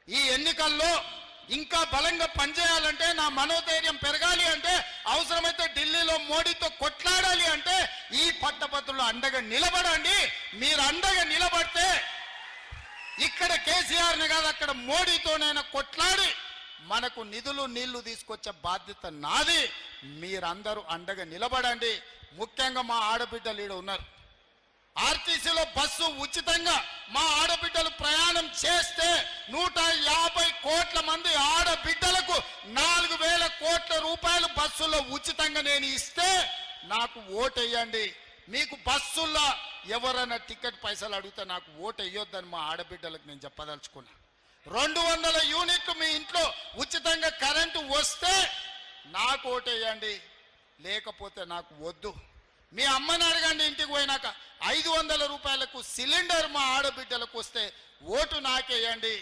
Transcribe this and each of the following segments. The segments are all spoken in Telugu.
ఈ ఎన్నికల్లో ఇంకా బలంగా పనిచేయాలంటే, నా మనోధైర్యం పెరగాలి అంటే, అవసరమైతే ఢిల్లీలో మోడీతో కొట్లాడాలి అంటే ఈ పట్టభద్రులు అండగా నిలబడండి. మీరు అండగా నిలబడితే ఇక్కడ కేసీఆర్ని కాదు, అక్కడ మోడీతోనైనా కొట్లాడి మనకు నిధులు నీళ్లు తీసుకొచ్చే బాధ్యత నాది. మీరందరూ అండగా నిలబడండి. ముఖ్యంగా మా ఆడబిడ్డలు ఈడ ఉన్నారు. ఆర్టీసీలో బస్సు ఉచితంగా మా ఆడబిడ్డలు ప్రయాణం చేస్తే 150 కోట్ల మంది ఆడబిడ్డలకు 4,000 కోట్ల రూపాయలు బస్సుల్లో ఉచితంగా నేను ఇస్తే నాకు ఓటేయండి. మీకు బస్సుల్లో ఎవరైనా టికెట్ పైసలు అడిగితే నాకు ఓటేయొద్దని మా ఆడబిడ్డలకు నేను చెప్పదలుచుకున్నా. 200 యూనిట్లు మీ ఇంట్లో ఉచితంగా కరెంటు వస్తే నాకు ఓటేయండి, లేకపోతే నాకు వద్దు. మీ అమ్మని అడగండి ఇంటికి పోయినాక 500 రూపాయలకు సిలిండర్ మా ఆడబిడ్డలకు వస్తే ఓటు నాకేయండి,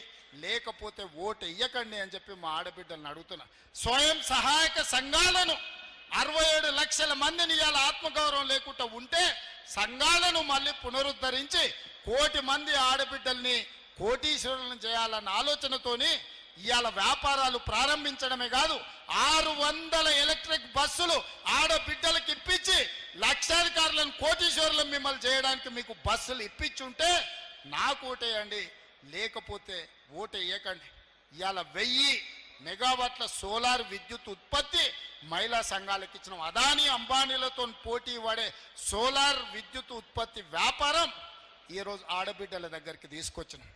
లేకపోతే ఓటు ఇయ్యకండి అని చెప్పి మా ఆడబిడ్డలను అడుగుతున్నా. స్వయం సహాయక సంఘాలను 67 లక్షల మందిని ఇవాళ ఆత్మగౌరవం లేకుండా ఉంటే సంఘాలను మళ్ళీ పునరుద్ధరించి 1 కోటి మంది ఆడబిడ్డల్ని కోటీశ్వరులను చేయాలన్న ఆలోచనతోని ఇవాళ వ్యాపారాలు ప్రారంభించడమే కాదు, 600 ఎలక్ట్రిక్ బస్సులు ఆడబిడ్డలకు ఇప్పించి లక్షాధికారులను కోటీశ్వరులను మిమ్మల్ని చేయడానికి మీకు బస్సులు ఇప్పించుంటే నాకు ఓటేయండి, లేకపోతే ఓటేయకండి. ఇవాళ 1000 మెగావాట్ల సోలార్ విద్యుత్ ఉత్పత్తి మహిళా సంఘాలకు ఇచ్చిన అదానీ అంబానీలతో పోటీ పడే సోలార్ విద్యుత్ ఉత్పత్తి వ్యాపారం ఈరోజు ఆడబిడ్డల దగ్గరికి తీసుకొచ్చినాం.